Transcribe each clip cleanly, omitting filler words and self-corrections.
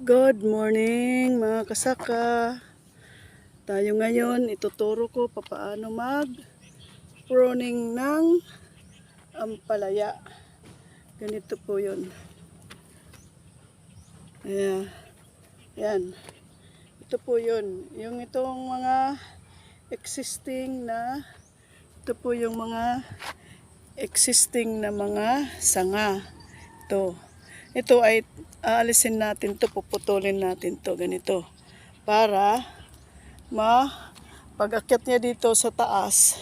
Good morning mga kasaka. Tayo ngayon, ituturo ko paano mag-pruning ng ampalaya. Ganito po yun. Ayan. Yan. Ito po yun. Yung itong mga existing na, ito po yung mga existing na mga sanga. Ito ay aalisin natin to, puputulin natin to ganito para pag-akyat niya dito sa taas,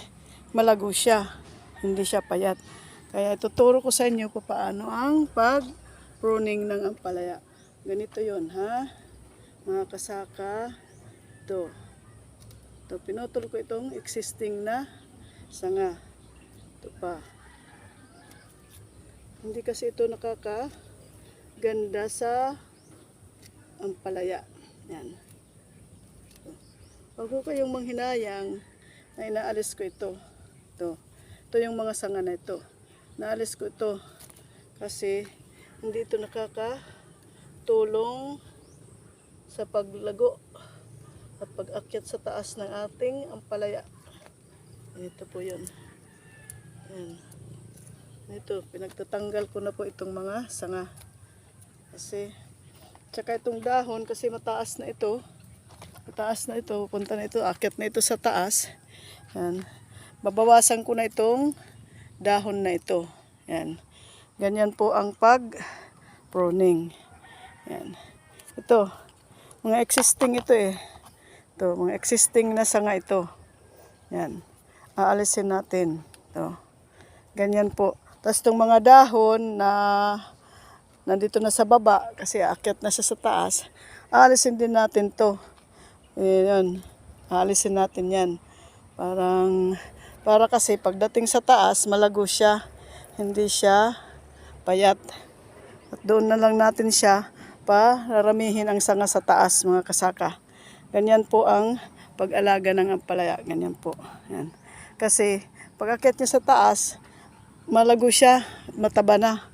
malago siya, hindi siya payat. Kaya ituturo ko sa inyo paano ang pag-pruning ng ampalaya. Ganito yon ha, mga kasaka. Ito pinutol ko itong existing na sanga. Ito pa. Hindi kasi ito nakakaganda sa ampalaya. Yan. Huwag ko kayong manghinayang na inaalis ko ito. Ito yung mga sanga na ito. Naalis ko ito kasi hindi ito nakakatulong sa paglago at pag-akyat sa taas ng ating ampalaya. Ito po yun. Yan. Ito, pinagtatanggal ko na po itong mga sanga. Kasi, tsaka itong dahon, kasi mataas na ito, punta na ito, akyat na ito sa taas. Yan. Babawasan ko na itong dahon na ito. Yan. Ganyan po ang pag-pruning. Yan. Ito, mga existing ito eh. Ito, mga existing na sanga ito. Yan. Aalisin natin. Ito. Ganyan po. Tapos itong mga dahon na nandito na sa baba, kasi aakyat na siya sa taas, aalisin din natin to. Ayan, aalisin natin yan. Para kasi pagdating sa taas, malago siya, hindi siya payat. At doon na lang natin siya pararamihin ang sanga sa taas, mga kasaka. Ganyan po ang pag-alaga ng ampalaya. Ganyan po. Yan. Kasi pag aakyat niya sa taas, malago siya at mataba na.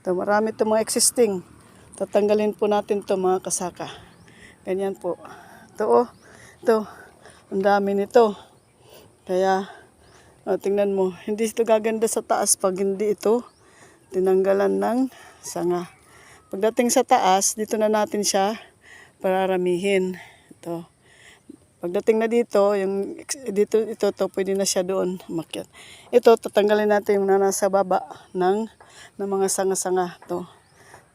Ito, marami itong mga existing. Tatanggalin po natin ito, mga kasaka. Ganyan po. Ito, ang dami nito. Kaya, tingnan mo, hindi ito gaganda sa taas pag hindi ito tinanggalan ng sanga. Pagdating sa taas, dito na natin siya pararamihin. Ito. Pagdating na dito, ito pwede na siya doon makyat. Ito, tatanggalin natin yung nasa baba ng mga sanga-sanga to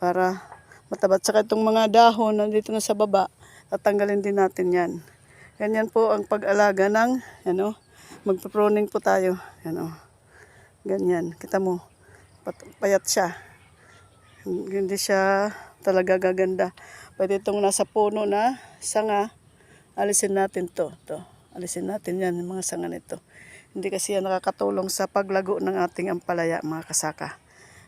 para matabat. Saka itong mga dahon nandito na sa baba, tatanggalin din natin yan. Ganyan po ang pag-alaga ng, magpa-pruning po tayo. Ganyan, kita mo, payat siya. Hindi siya talaga gaganda. Pwede itong nasa puno na sanga, alisin natin to. Alisin natin yan, yung mga sanga nito. Hindi kasi yan nakakatulong sa paglago ng ating ampalaya, mga kasaka.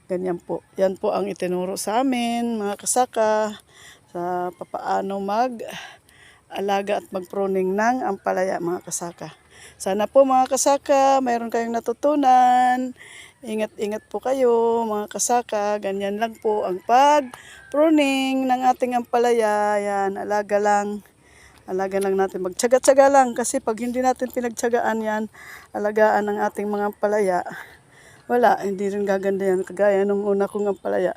Ganyan po. Yan po ang itinuro sa amin, mga kasaka, sa papaano mag-alaga at mag-pruning ng ampalaya, mga kasaka. Sana po, mga kasaka, mayroon kayong natutunan. Ingat-ingat po kayo, mga kasaka. Ganyan lang po ang pag-pruning ng ating ampalaya. Yan, alaga lang natin, magtyaga-tyaga lang, kasi pag hindi natin pinagtyagaan yan, alagaan ng ating mga ampalaya, wala, hindi rin gaganda yan. Kagaya nung una kong ampalaya,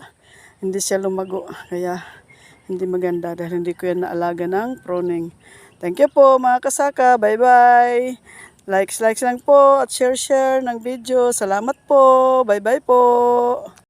hindi siya lumago, kaya hindi maganda dahil hindi ko yan naalaga ng pruning. Thank you po, mga kasaka, bye bye. Likes lang po at share ng video. Salamat po, bye bye po.